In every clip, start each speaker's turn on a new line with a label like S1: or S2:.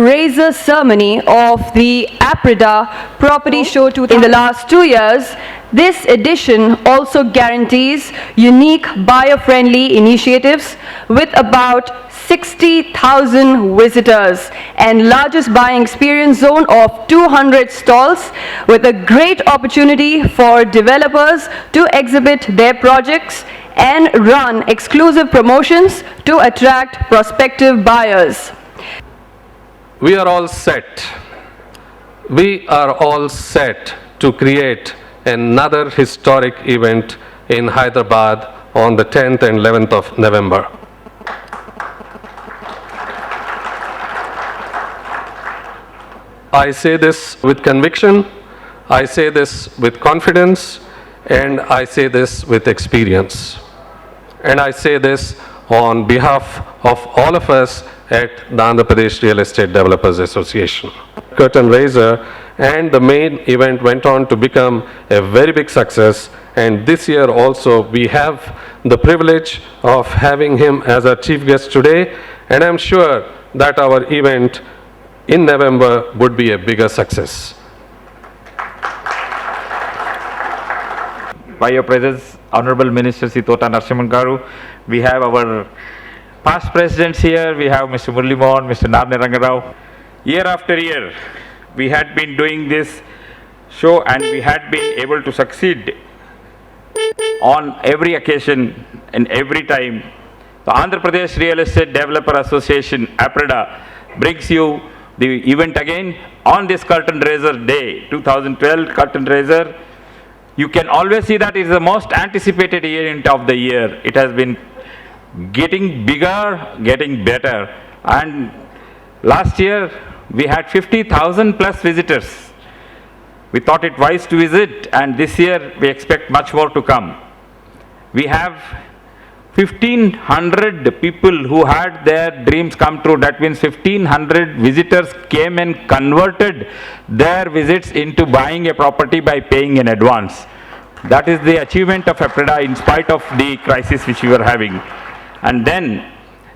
S1: raiser ceremony of the Aprida Property Show in the last 2 years, this edition also guarantees unique buyer-friendly initiatives with about 60,000 visitors and largest buying experience zone of 200 stalls with a great opportunity for developers to exhibit their projects and run exclusive promotions to attract prospective buyers.
S2: We are all set. We are all set to create another historic event in Hyderabad on the 10th and 11th of November. I say this with conviction, I say this with confidence, and I say this with experience. And I say this on behalf of all of us at the Andhra Pradesh Real Estate Developers Association. Curtain raiser, and the main event went on to become a very big success, and this year also we have the privilege of having him as our chief guest today, and I'm sure that our event in November would be a bigger success.
S3: By your presence, Honorable Minister Sitota Narasimhan Garu, we have our past presidents here. We have Mr. Murali Mohan, Mr. Narne Rangarao. Year after year, we had been doing this show and we had been able to succeed on every occasion and every time. The Andhra Pradesh Real Estate Developer Association, APREDA, brings you the event again on this Curtain Raiser Day, 2012 Curtain Raiser. You can always see that it is the most anticipated event of the year. It has been getting bigger, getting better. And last year, we had 50,000 plus visitors. We thought it wise to visit, and this year we expect much more to come. We have 1,500 people who had their dreams come true. That means 1,500 visitors came and converted their visits into buying a property by paying in advance. That is the achievement of APREDA in spite of the crisis which we were having. And then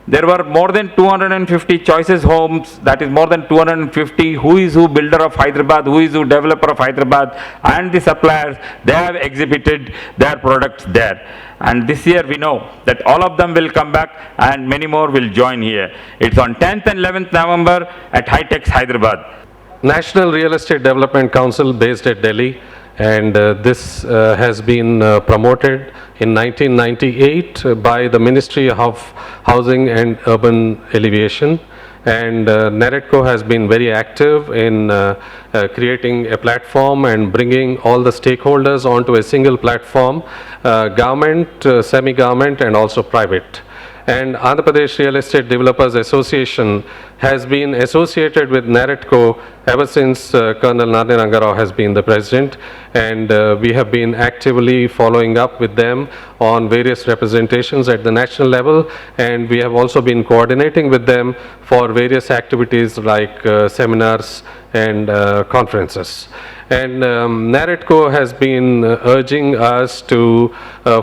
S3: there were more than 250 choices homes, that is more than 250 who is who builder of Hyderabad, who is who developer of Hyderabad, and the suppliers, they have exhibited their products there. And this year we know that all of them will come back and many more will join here. It's on 10th and 11th November at Hightex Hyderabad.
S2: National Real Estate Development Council based at Delhi, and this has been promoted in 1998 by the Ministry of Housing and Urban Elevation, and NAREDCO has been very active in creating a platform and bringing all the stakeholders onto a single platform, government, semi-government and also private. And Andhra Pradesh Real Estate Developers Association has been associated with NAREDCO ever since Colonel Narne Rangarao has been the president, and we have been actively following up with them on various representations at the national level, and we have also been coordinating with them for various activities like seminars and conferences. And NAREDCO has been urging us to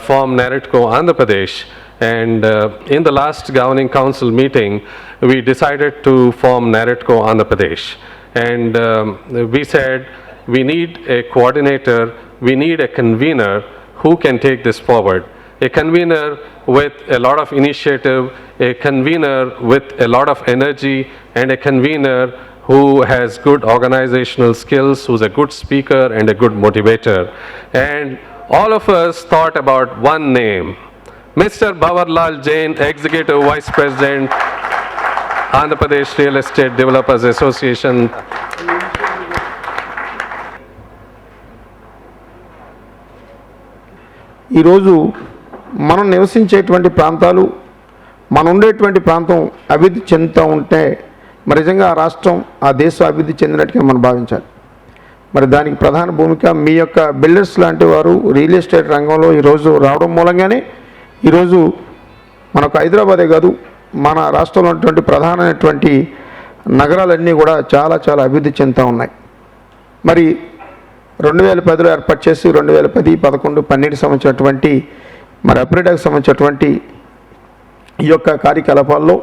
S2: form NAREDCO Andhra Pradesh. And in the last governing council meeting, we decided to form NAREDCO Andhra Pradesh. And we said we need a coordinator, we need a convener who can take this forward. A convener with a lot of initiative, a convener with a lot of energy, and a convener who has good organizational skills, who's a good speaker and a good motivator. And all of us thought about one name, Mr. Bhavarlal Jain, Executive Vice President, Andhra Pradesh Real Estate Developers Association.
S4: ఈరోజు మనం నివసించేటువంటి ప్రాంతాలు, మనం ఉండేటువంటి ప్రాంతం అభివృద్ధి చెందుతూ ఉంటే మరి నిజంగా ఆ రాష్ట్రం, ఆ దేశం అభివృద్ధి చెందినట్టుగా మనం భావించాలి. మరి దానికి ప్రధాన భూమిక మీ యొక్క బిల్డర్స్ లాంటి వారు రియల్ ఎస్టేట్ రంగంలో ఈరోజు రావడం మూలంగానే ఈరోజు మనకు హైదరాబాదే కాదు, మన రాష్ట్రంలో ఉన్నటువంటి ప్రధానమైనటువంటి నగరాలన్నీ కూడా చాలా చాలా అభివృద్ధి చెందుతూ ఉన్నాయి. మరి 2010లో ఏర్పాటు చేసి 2010, 11, 12 సంవత్సరటువంటి మరి అప్రేడాకు సంబంధించినటువంటి ఈ యొక్క కార్యకలాపాల్లో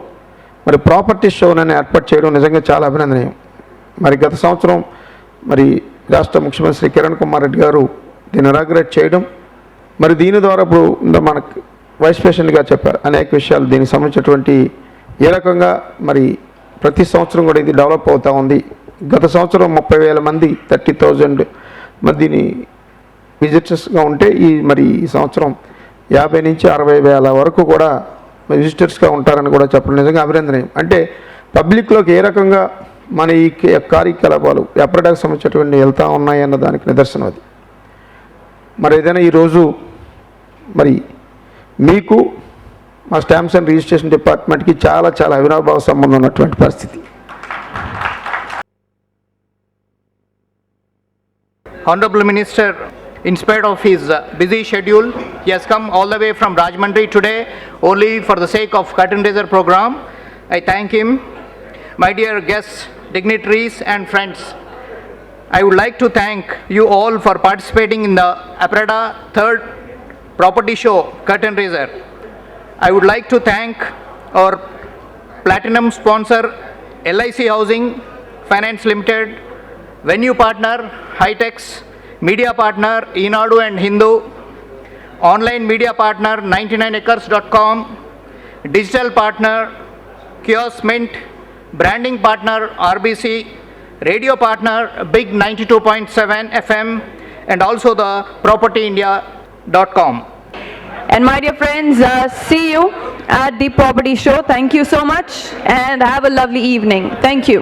S4: మరి ప్రాపర్టీ షోనని ఏర్పాటు చేయడం నిజంగా చాలా అభినందనీయం. మరి గత సంవత్సరం మరి రాష్ట్ర ముఖ్యమంత్రి శ్రీ కిరణ్ కుమార్ రెడ్డి గారు దీన్ని ఇనాగ్రేట్ చేయడం, మరి దీని ద్వారా ఇప్పుడు మనకు వైస్ ప్రెసిడెంట్గా చెప్పారు అనేక విషయాలు దీనికి సంబంధించినటువంటి ఏ రకంగా మరి ప్రతి సంవత్సరం కూడా ఇది డెవలప్ అవుతూ ఉంది. గత సంవత్సరం 30,000 మంది 30,000 మందిని విజిటర్స్గా ఉంటే మరి ఈ సంవత్సరం 50 నుంచి 60,000 వరకు కూడా విజిటర్స్గా ఉంటారని కూడా చెప్పడం నిజంగా అభినందనీయం. అంటే పబ్లిక్లోకి ఏ రకంగా మన ఈ కార్యకలాపాలు ఎప్పటికి సంబంధించినటువంటి వెళ్తూ ఉన్నాయన్న దానికి నిదర్శనం అది. మరి ఏదైనా ఈరోజు మరి మీకు మా స్టాంప్స్ అండ్ రిజిస్ట్రేషన్ డిపార్ట్మెంట్కి చాలా చాలా అవినాభావ సంబంధం ఉన్నటువంటి పరిస్థితి.
S5: Honorable Minister, in spite of his busy schedule, he has come all the way from Rajahmundry today only for the sake of curtain raiser program. I thank him. My dear guests, dignitaries and friends, I would like to thank you all for participating in the APRADA 3rd Property Show Curtain Raiser. I would like to thank our platinum sponsor LIC Housing Finance Limited, venue partner Hitex, media partner Enadu and Hindu, online media partner 99acres.com, digital partner Kiosk Mint, branding partner RBC, radio partner Big 92.7 FM, and also the propertyindia.com.
S1: And my dear friends, see you at the property show. Thank you so much and have a lovely evening. Thank you.